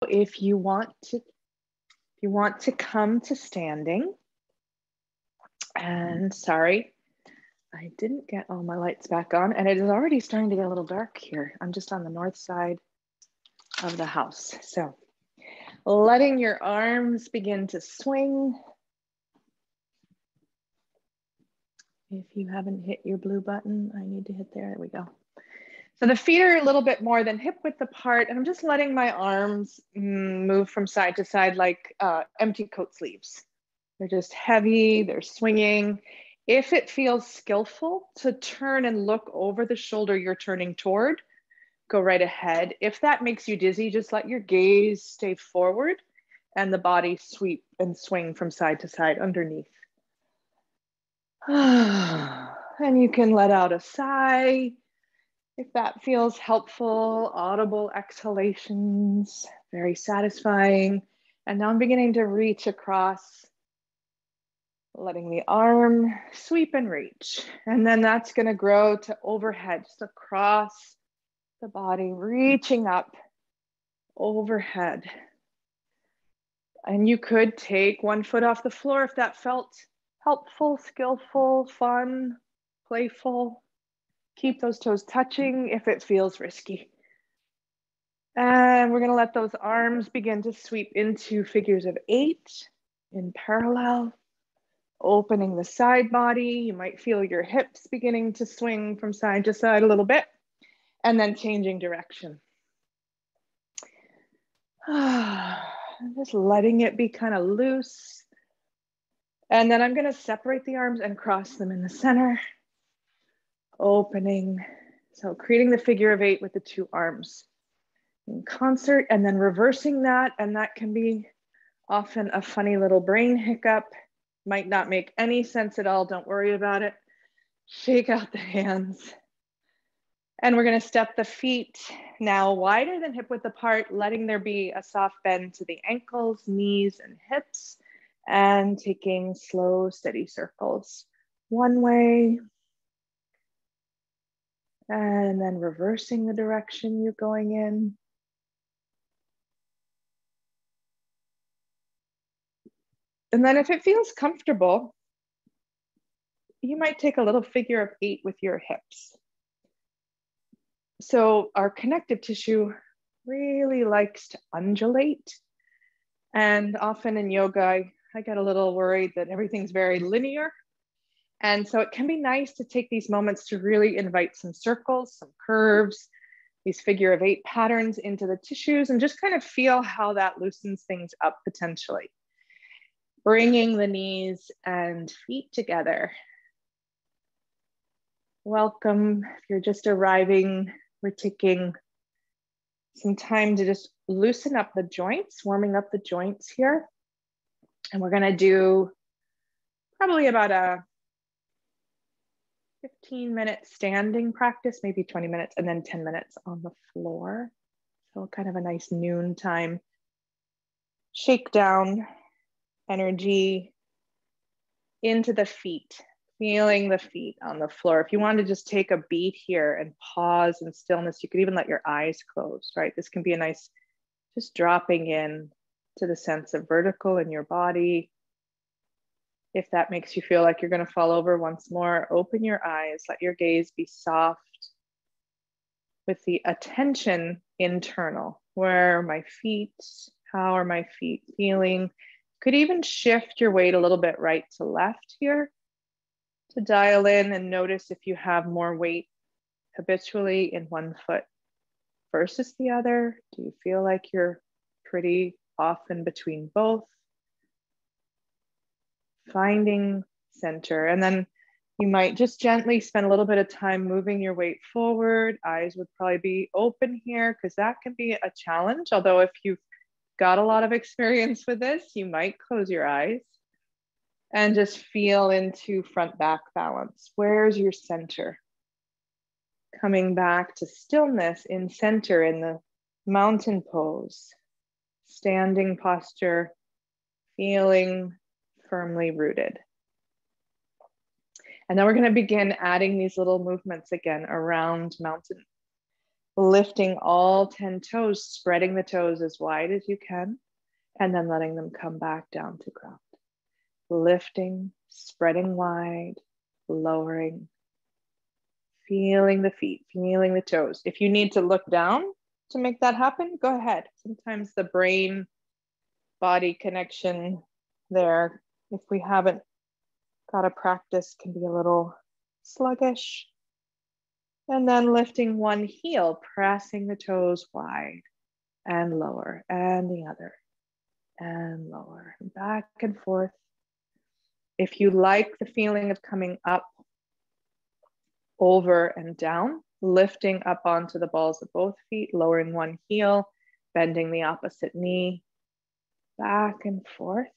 If you want to come to standing, and sorry, I didn't get all my lights back on, and it is already starting to get a little dark here. I'm just on the north side of the house. So letting your arms begin to swing. If you haven't hit your blue button, I need to hit there. There we go. So the feet are a little bit more than hip width apart, and I'm just letting my arms move from side to side like empty coat sleeves. They're just heavy, they're swinging. If it feels skillful to turn and look over the shoulder you're turning toward, go right ahead. If that makes you dizzy, just let your gaze stay forward and the body sweep and swing from side to side underneath. And you can let out a sigh if that feels helpful. Audible exhalations, very satisfying. And now I'm beginning to reach across, letting the arm sweep and reach. And then that's going to grow to overhead, just across the body, reaching up overhead. And you could take one foot off the floor if that felt helpful, skillful, fun, playful. Keep those toes touching if it feels risky. And we're going to let those arms begin to sweep into figures of 8 in parallel, opening the side body. You might feel your hips beginning to swing from side to side a little bit, and then changing direction. Just letting it be kind of loose. And then I'm going to separate the arms and cross them in the center, opening. So creating the figure of 8 with the 2 arms in concert, and then reversing that. And that can be often a funny little brain hiccup. Might not make any sense at all. Don't worry about it. Shake out the hands. And we're going to step the feet now wider than hip width apart, letting there be a soft bend to the ankles, knees, and hips, and taking slow, steady circles one way, and then reversing the direction you're going in. And then if it feels comfortable, you might take a little figure of 8 with your hips. So our connective tissue really likes to undulate. And often in yoga, I get a little worried that everything's very linear. And so it can be nice to take these moments to really invite some circles, some curves, these figure of 8 patterns into the tissues, and just kind of feel how that loosens things up potentially. Bringing the knees and feet together. Welcome. If you're just arriving, we're taking some time to just loosen up the joints, warming up the joints here. And we're going to do probably about a 15-minute standing practice, maybe 20 minutes, and then 10 minutes on the floor. So kind of a nice noon time shakedown energy into the feet, feeling the feet on the floor. If you want to just take a beat here and pause in stillness, you could even let your eyes close, right? This can be a nice, just dropping in to the sense of vertical in your body. If that makes you feel like you're going to fall over once more, open your eyes, let your gaze be soft with the attention internal. Where are my feet? How are my feet feeling? Could even shift your weight a little bit right to left here to dial in and notice if you have more weight habitually in one foot versus the other. Do you feel like you're pretty often between both? Finding center. And then you might just gently spend a little bit of time moving your weight forward. Eyes would probably be open here because that can be a challenge. Although if you've got a lot of experience with this, you might close your eyes and just feel into front back balance. Where's your center? Coming back to stillness in center in the mountain pose, standing posture, feeling firmly rooted. And then we're going to begin adding these little movements again around mountain. Lifting all 10 toes, spreading the toes as wide as you can, and then letting them come back down to ground. Lifting, spreading wide, lowering, feeling the feet, feeling the toes. If you need to look down to make that happen, go ahead. Sometimes the brain body connection there, if we haven't got a practice, can be a little sluggish. And then lifting one heel, pressing the toes wide and lower, and the other and lower, back and forth. If you like the feeling of coming up, over and down, lifting up onto the balls of both feet, lowering one heel, bending the opposite knee, back and forth.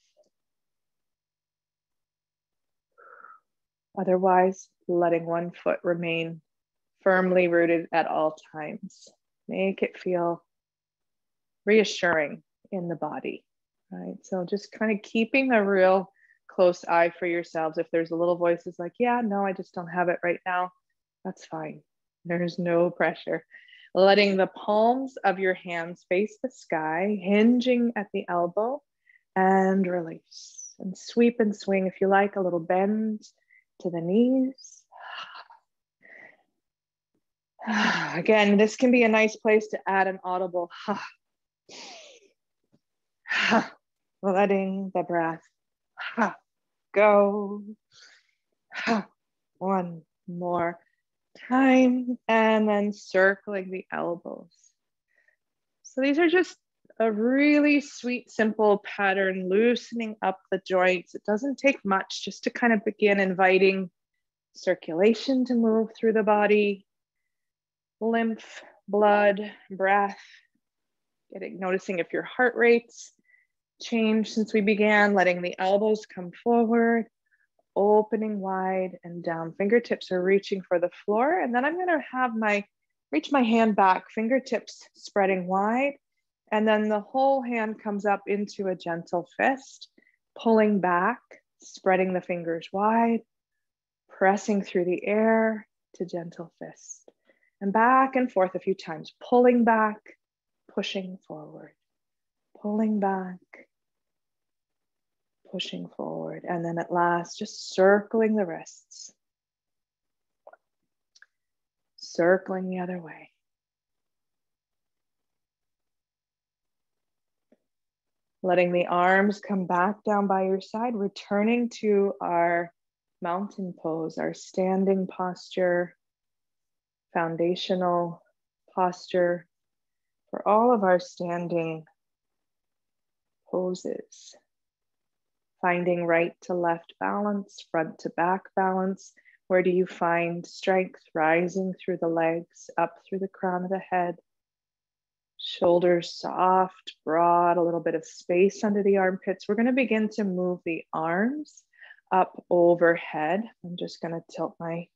Otherwise, letting one foot remain firmly rooted at all times. Make it feel reassuring in the body, right? So just kind of keeping a real close eye for yourselves. If there's a little voice that's like, yeah, no, I just don't have it right now, that's fine. There's no pressure. Letting the palms of your hands face the sky, hinging at the elbow, and release. And sweep and swing, if you like, a little bend to the knees. Again, this can be a nice place to add an audible letting the breath go. One more time, and then circling the elbows. So these are just a really sweet, simple pattern, loosening up the joints. It doesn't take much just to kind of begin inviting circulation to move through the body, lymph, blood, breath, noticing if your heart rate's changed since we began, letting the elbows come forward, opening wide and down. Fingertips are reaching for the floor. And then I'm going to have reach my hand back, fingertips spreading wide. And then the whole hand comes up into a gentle fist, pulling back, spreading the fingers wide, pressing through the air to gentle fist. And back and forth a few times, pulling back, pushing forward, pulling back, pushing forward. And then at last, just circling the wrists, circling the other way. Letting the arms come back down by your side, returning to our mountain pose, our standing posture, foundational posture for all of our standing poses. Finding right to left balance, front to back balance. Where do you find strength? Rising through the legs, up through the crown of the head. Shoulders soft, broad, a little bit of space under the armpits. We're going to begin to move the arms up overhead. I'm just going to tilt my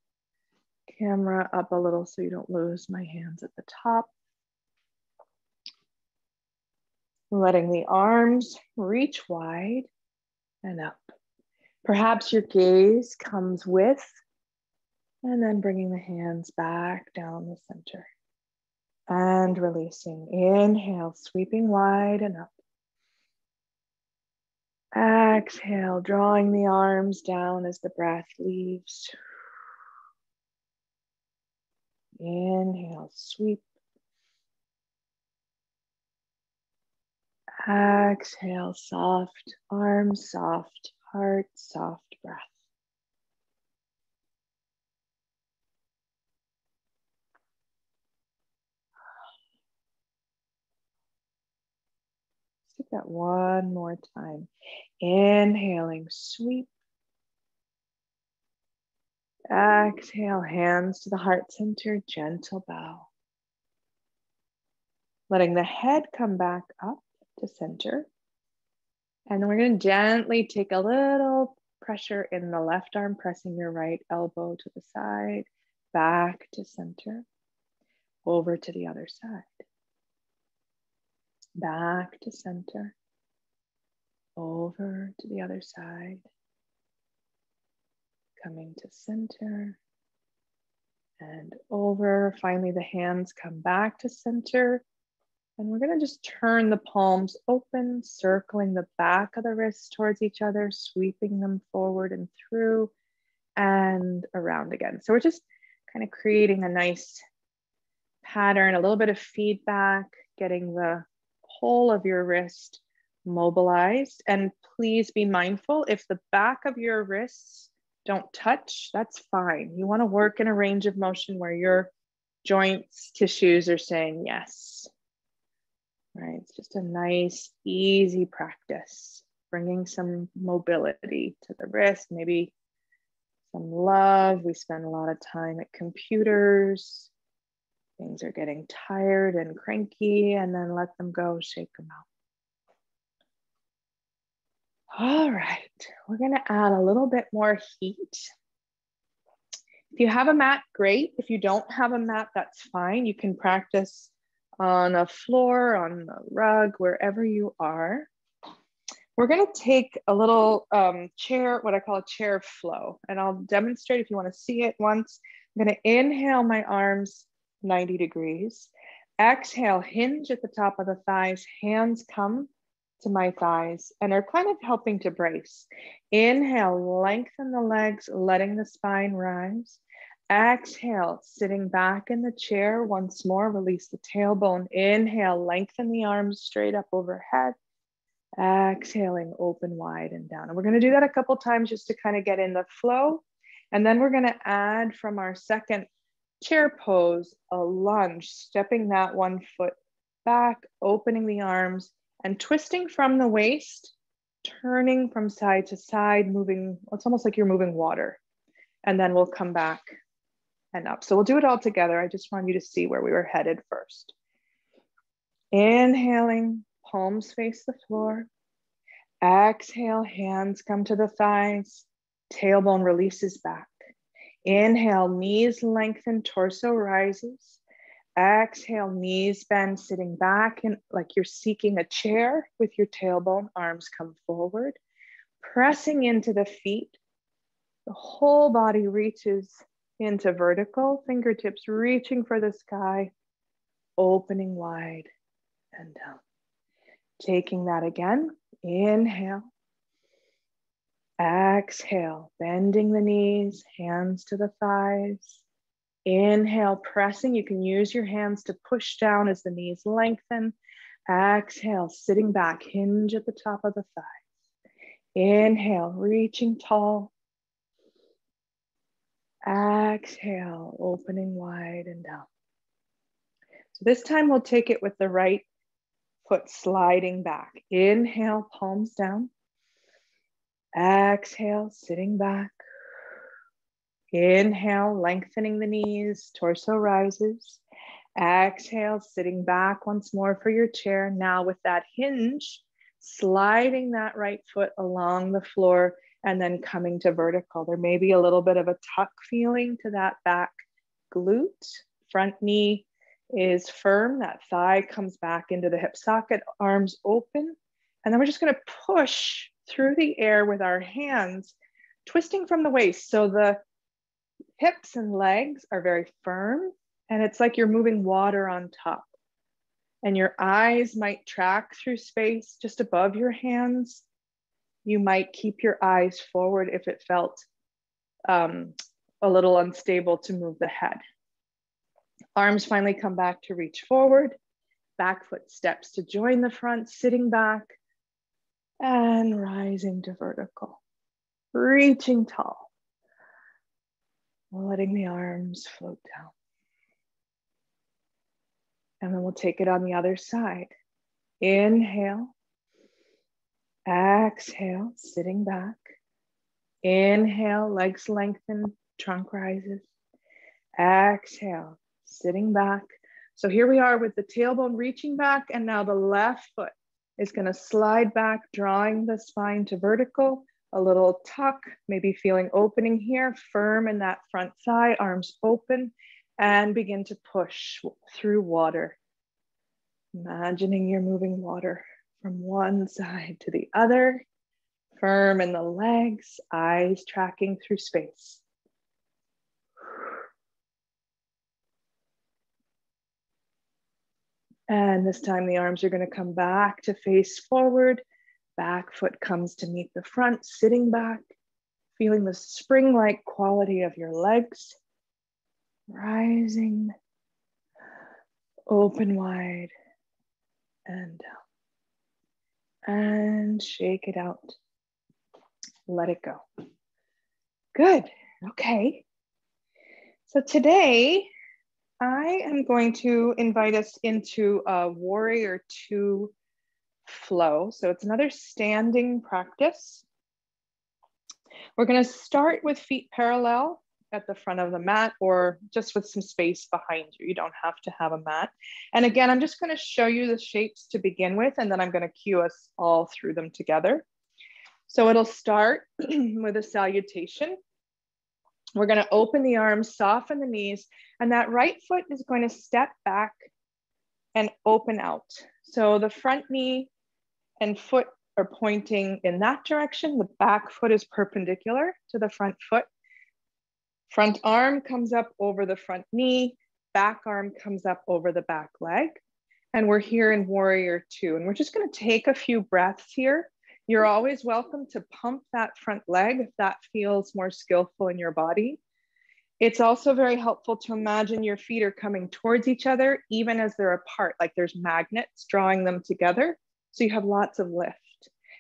camera up a little so you don't lose my hands at the top. Letting the arms reach wide and up. Perhaps your gaze comes with, and then bringing the hands back down the center. And releasing. Inhale, sweeping wide and up. Exhale, drawing the arms down as the breath leaves. Inhale, sweep. Exhale, soft arms, soft heart, soft breath. Let's do that one more time. Inhaling, sweep. Exhale, hands to the heart center, gentle bow. Letting the head come back up to center. And then we're going to gently take a little pressure in the left arm, pressing your right elbow to the side, back to center, over to the other side. Back to center, over to the other side, coming to center, and over. Finally, the hands come back to center. And we're gonna just turn the palms open, circling the back of the wrists towards each other, sweeping them forward and through and around again. So we're just kind of creating a nice pattern, a little bit of feedback, getting the whole of your wrist mobilized. And please be mindful, if the back of your wrists don't touch, that's fine. You want to work in a range of motion where your joints, tissues are saying yes. Right, it's just a nice, easy practice, bringing some mobility to the wrist, maybe some love. We spend a lot of time at computers. Things are getting tired and cranky, and then let them go, shake them out. All right, we're gonna add a little bit more heat. If you have a mat, great. If you don't have a mat, that's fine. You can practice on a floor, on a rug, wherever you are. We're gonna take a little chair, what I call a chair flow, and I'll demonstrate if you wanna see it once. I'm gonna inhale my arms 90 degrees. Exhale, hinge at the top of the thighs, hands come to my thighs and are kind of helping to brace. Inhale, lengthen the legs, letting the spine rise. Exhale, sitting back in the chair once more, release the tailbone. Inhale, lengthen the arms straight up overhead. Exhaling, open wide and down. And we're gonna do that a couple times just to kind of get in the flow. And then we're gonna add from our second chair pose, a lunge, stepping that one foot back, opening the arms and twisting from the waist, turning from side to side, moving, it's almost like you're moving water. And then we'll come back and up. So we'll do it all together. I just want you to see where we were headed first. Inhaling, palms face the floor. Exhale, hands come to the thighs. Tailbone releases back. Inhale, knees lengthen, torso rises. Exhale, knees bend, sitting back and like you're seeking a chair with your tailbone, arms come forward. Pressing into the feet. The whole body reaches into vertical, fingertips reaching for the sky, opening wide and down. Taking that again, inhale. Exhale, bending the knees, hands to the thighs. Inhale, pressing. You can use your hands to push down as the knees lengthen. Exhale, sitting back, hinge at the top of the thighs. Inhale, reaching tall. Exhale, opening wide and down. So this time we'll take it with the right foot sliding back. Inhale, palms down. Exhale, sitting back. Inhale, lengthening the knees, torso rises. Exhale, sitting back once more for your chair. Now with that hinge, sliding that right foot along the floor and then coming to vertical. There may be a little bit of a tuck feeling to that back glute. Front knee is firm. That thigh comes back into the hip socket, arms open. And then we're just gonna push through the air with our hands, twisting from the waist. So the hips and legs are very firm and it's like you're moving water on top. And your eyes might track through space just above your hands. You might keep your eyes forward if it felt a little unstable to move the head. Arms finally come back to reach forward. Back foot steps to join the front, sitting back and rising to vertical. Reaching tall. Letting the arms float down. And then we'll take it on the other side. Inhale. Exhale, sitting back. Inhale, legs lengthen, trunk rises. Exhale, sitting back. So here we are with the tailbone reaching back, and now the left foot is going to slide back, drawing the spine to vertical. A little tuck, maybe feeling opening here, firm in that front thigh, arms open, and begin to push through water. Imagining you're moving water from one side to the other, firm in the legs, eyes tracking through space. And this time the arms are going to come back to face forward. Back foot comes to meet the front, sitting back, feeling the spring-like quality of your legs. Rising, open wide, and down. And shake it out. Let it go. Good. Okay. So today, I am going to invite us into a Warrior 2 flow. So it's another standing practice. We're going to start with feet parallel at the front of the mat, or just with some space behind you. You don't have to have a mat. And again, I'm just going to show you the shapes to begin with, and then I'm going to cue us all through them together. So it'll start with a salutation. We're going to open the arms, soften the knees, and that right foot is going to step back and open out. So the front knee and foot are pointing in that direction. The back foot is perpendicular to the front foot. Front arm comes up over the front knee. Back arm comes up over the back leg. And we're here in Warrior 2. And we're just going to take a few breaths here. You're always welcome to pump that front leg if that feels more skillful in your body. It's also very helpful to imagine your feet are coming towards each other, even as they're apart, like there's magnets drawing them together. So you have lots of lift.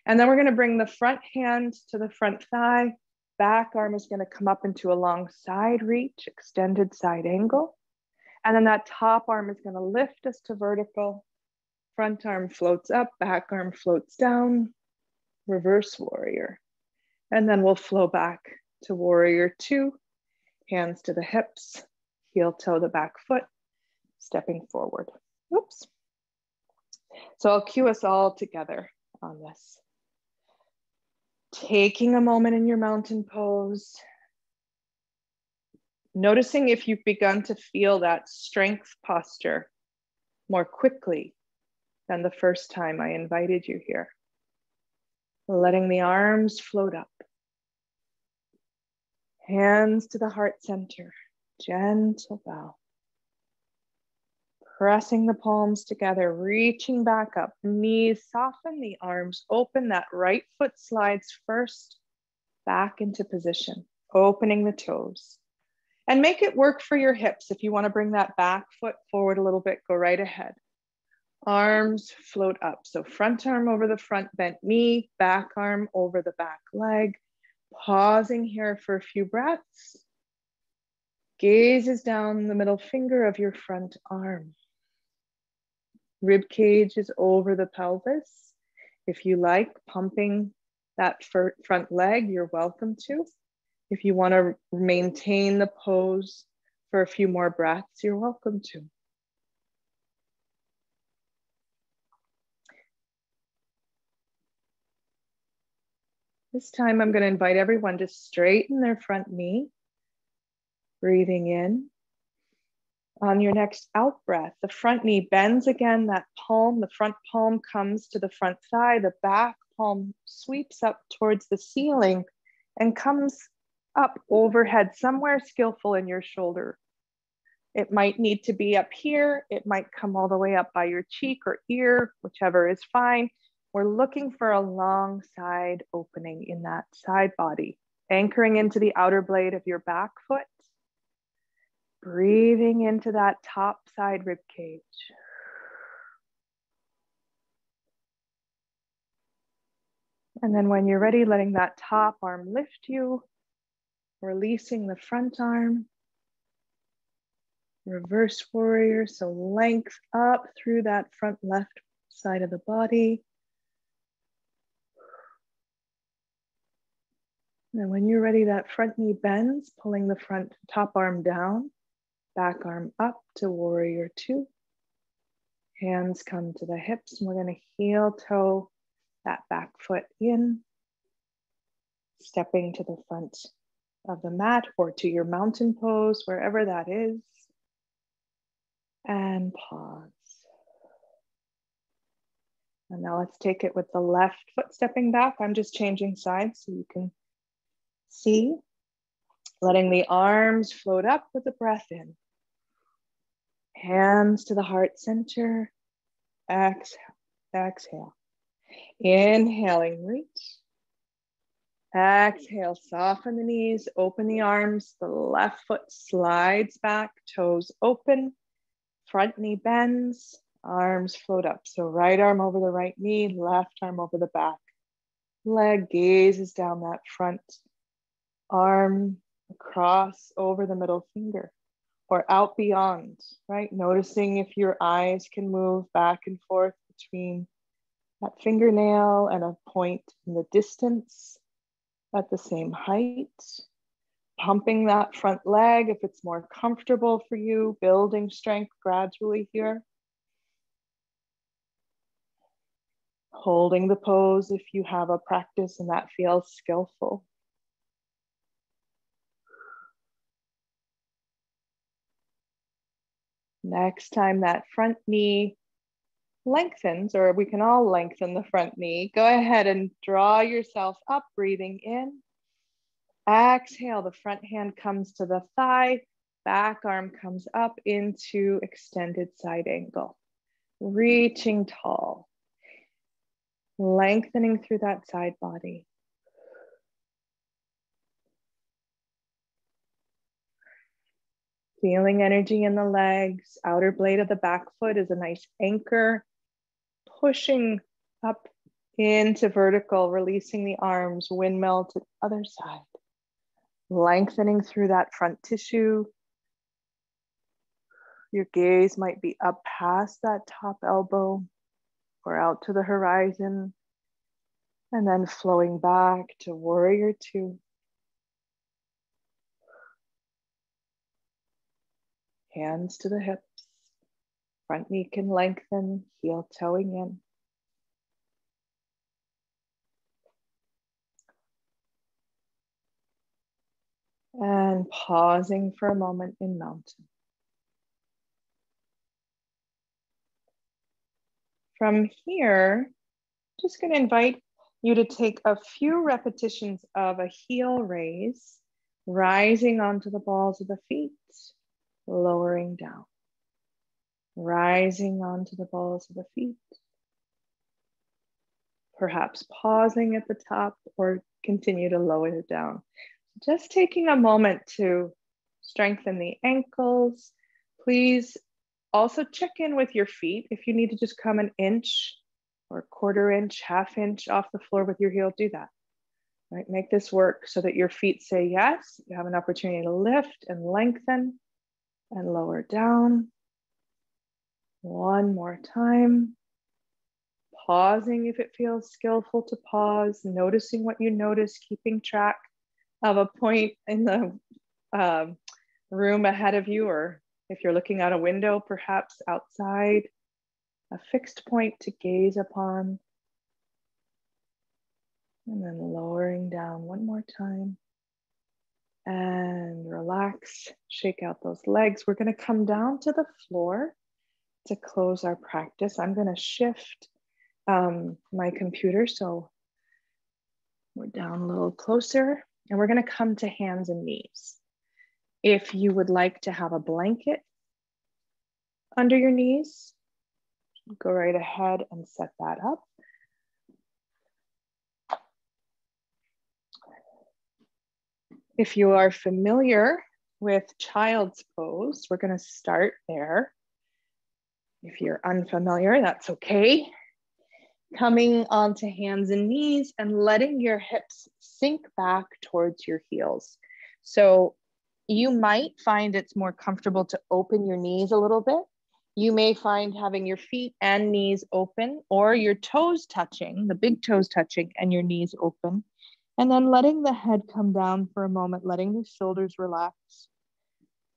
And then we're going to bring the front hand to the front thigh. Back arm is going to come up into a long side reach, extended side angle. And then that top arm is going to lift us to vertical. Front arm floats up, back arm floats down. Reverse warrior. And then we'll flow back to Warrior 2, hands to the hips, heel toe the back foot, stepping forward. Oops. So I'll cue us all together on this. Taking a moment in your mountain pose. Noticing if you've begun to feel that strength posture more quickly than the first time I invited you here. Letting the arms float up. Hands to the heart center, gentle bow. Pressing the palms together, reaching back up, knees soften, the arms open, that right foot slides first back into position, opening the toes. And make it work for your hips. If you want to bring that back foot forward a little bit, go right ahead. Arms float up. So front arm over the front bent knee, back arm over the back leg. Pausing here for a few breaths. Gazes down the middle finger of your front arm. Rib cage is over the pelvis. If you like pumping that front leg, you're welcome to. If you want to maintain the pose for a few more breaths, you're welcome to. This time I'm going to invite everyone to straighten their front knee. Breathing in. On your next out breath, the front knee bends again, that palm, the front palm comes to the front thigh, the back palm sweeps up towards the ceiling and comes up overhead, somewhere skillful in your shoulder. It might need to be up here. It might come all the way up by your cheek or ear, whichever is fine. We're looking for a long side opening in that side body, anchoring into the outer blade of your back foot. Breathing into that top side rib cage. And then when you're ready, letting that top arm lift you, releasing the front arm. Reverse warrior, so length up through that front left side of the body. And when you're ready, that front knee bends, pulling the front top arm down. Back arm up to Warrior 2. Hands come to the hips, and we're going to heel toe that back foot in, stepping to the front of the mat or to your mountain pose, wherever that is. And pause. And now let's take it with the left foot stepping back. I'm just changing sides so you can see. Letting the arms float up with the breath in. Hands to the heart center. Exhale, exhale. Inhaling, reach. Exhale, soften the knees, open the arms. The left foot slides back, toes open. Front knee bends, arms float up. So right arm over the right knee, left arm over the back. Leg gazes down that front arm, across over the middle finger or out beyond, right? Noticing if your eyes can move back and forth between that fingernail and a point in the distance at the same height. Pumping that front leg if it's more comfortable for you, building strength gradually here. Holding the pose if you have a practice and that feels skillful. Next time that front knee lengthens, or we can all lengthen the front knee, go ahead and draw yourself up, breathing in. Exhale, the front hand comes to the thigh, back arm comes up into extended side angle. Reaching tall, lengthening through that side body. Feeling energy in the legs. Outer blade of the back foot is a nice anchor. Pushing up into vertical, releasing the arms, windmill to the other side. Lengthening through that front tissue. Your gaze might be up past that top elbow or out to the horizon. And then flowing back to warrior two. Hands to the hips. Front knee can lengthen, heel toeing in. And pausing for a moment in mountain. From here, just going to invite you to take a few repetitions of a heel raise, rising onto the balls of the feet, lowering down. Rising onto the balls of the feet. Perhaps pausing at the top or continue to lower it down. Just taking a moment to strengthen the ankles. Please also check in with your feet. If you need to just come an inch or quarter inch, half inch off the floor with your heel, do that. Right? Make this work so that your feet say yes. You have an opportunity to lift and lengthen and lower down. One more time. Pausing if it feels skillful to pause, noticing what you notice, keeping track of a point in the room ahead of you, or if you're looking out a window, perhaps outside, a fixed point to gaze upon. And then lowering down one more time. And relax, shake out those legs. We're going to come down to the floor to close our practice. I'm going to shift my computer so we're down a little closer, and we're going to come to hands and knees. If you would like to have a blanket under your knees, go right ahead and set that up. If you are familiar with child's pose, we're going to start there. If you're unfamiliar, that's okay. Coming onto hands and knees and letting your hips sink back towards your heels. So you might find it's more comfortable to open your knees a little bit. You may find having your feet and knees open, or your toes touching, the big toes touching and your knees open. And then letting the head come down for a moment, letting the shoulders relax.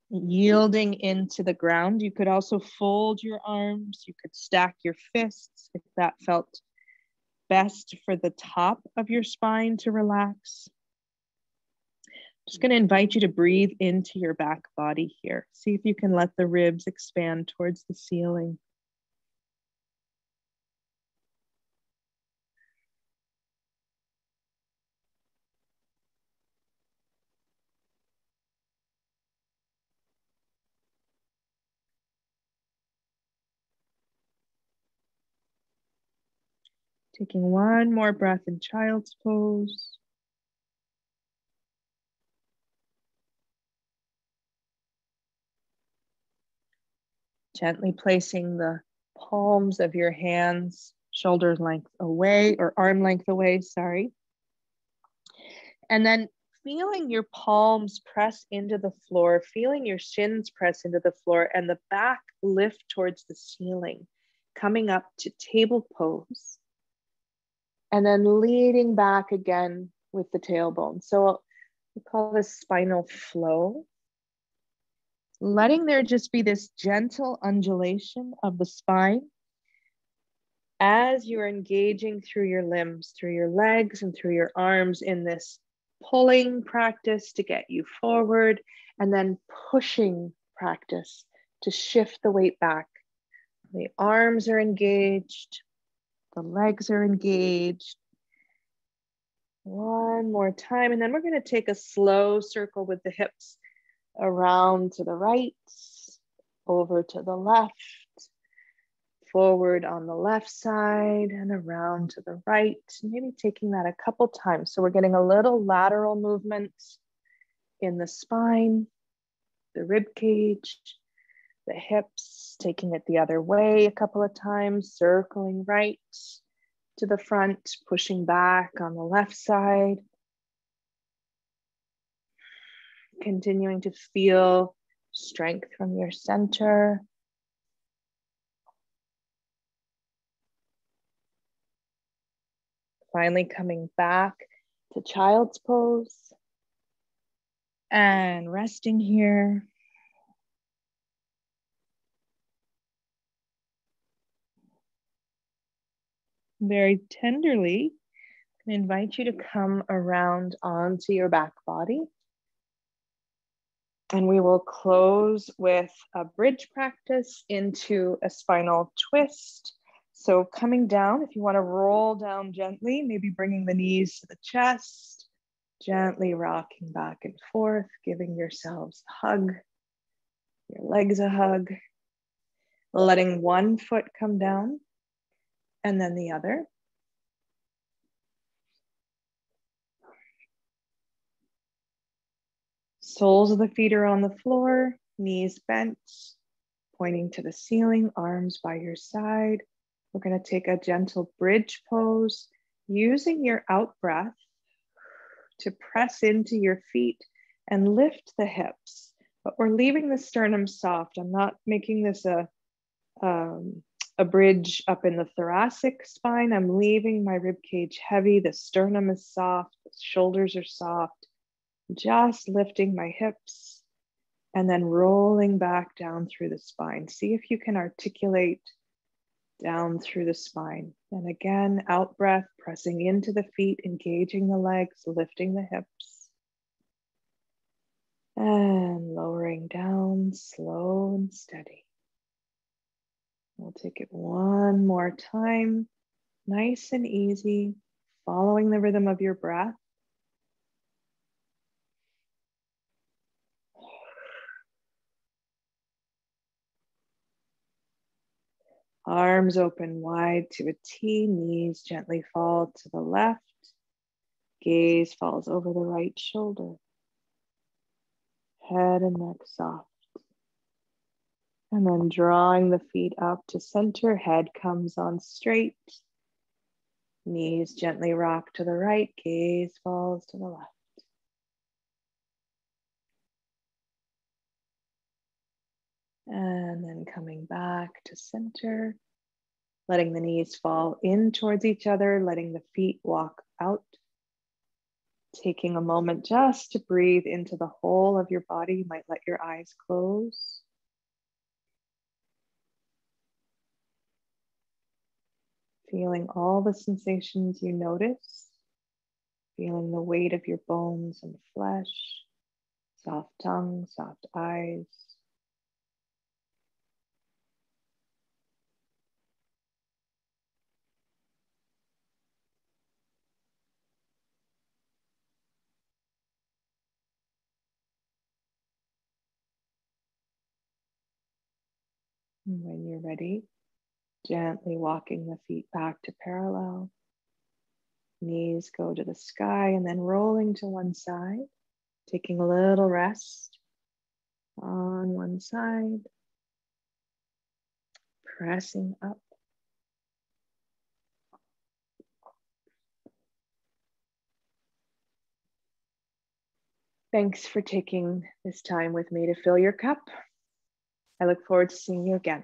Yielding into the ground. You could also fold your arms. You could stack your fists if that felt best for the top of your spine to relax. Just going to invite you to breathe into your back body here. See if you can let the ribs expand towards the ceiling. Taking one more breath in child's pose. Gently placing the palms of your hands shoulder length away or arm length away, sorry. And then feeling your palms press into the floor, feeling your shins press into the floor and the back lift towards the ceiling, coming up to table pose. And then leading back again with the tailbone. So we call this spinal flow. Letting there just be this gentle undulation of the spine as you're engaging through your limbs, through your legs and through your arms in this pulling practice to get you forward, and then pushing practice to shift the weight back. The arms are engaged, the legs are engaged. One more time, and then we're going to take a slow circle with the hips around to the right, over to the left, forward on the left side and around to the right, maybe taking that a couple times. So we're getting a little lateral movement in the spine, the rib cage, the hips, taking it the other way a couple of times, circling right to the front, pushing back on the left side. Continuing to feel strength from your center. Finally coming back to child's pose and resting here. Very tenderly, I invite you to come around onto your back body. And we will close with a bridge practice into a spinal twist. So coming down, if you want to roll down gently, maybe bringing the knees to the chest, gently rocking back and forth, giving yourselves a hug, your legs a hug, letting one foot come down and then the other. Soles of the feet are on the floor, knees bent, pointing to the ceiling, arms by your side. We're going to take a gentle bridge pose, using your out breath to press into your feet and lift the hips. But we're leaving the sternum soft. I'm not making this a bridge up in the thoracic spine. I'm leaving my rib cage heavy. The sternum is soft. The shoulders are soft. Just lifting my hips and then rolling back down through the spine. See if you can articulate down through the spine. And again, out breath, pressing into the feet, engaging the legs, lifting the hips. And lowering down, slow and steady. We'll take it one more time, nice and easy, following the rhythm of your breath. Arms open wide to a T, knees gently fall to the left. Gaze falls over the right shoulder. Head and neck soft. And then drawing the feet up to center, head comes on straight. Knees gently rock to the right, gaze falls to the left. And then coming back to center, letting the knees fall in towards each other, letting the feet walk out. Taking a moment just to breathe into the whole of your body. You might let your eyes close. Feeling all the sensations you notice. Feeling the weight of your bones and flesh. Soft tongue, soft eyes. And when you're ready, gently walking the feet back to parallel. Knees go to the sky and then rolling to one side, taking a little rest on one side, pressing up. Thanks for taking this time with me to fill your cup. I look forward to seeing you again.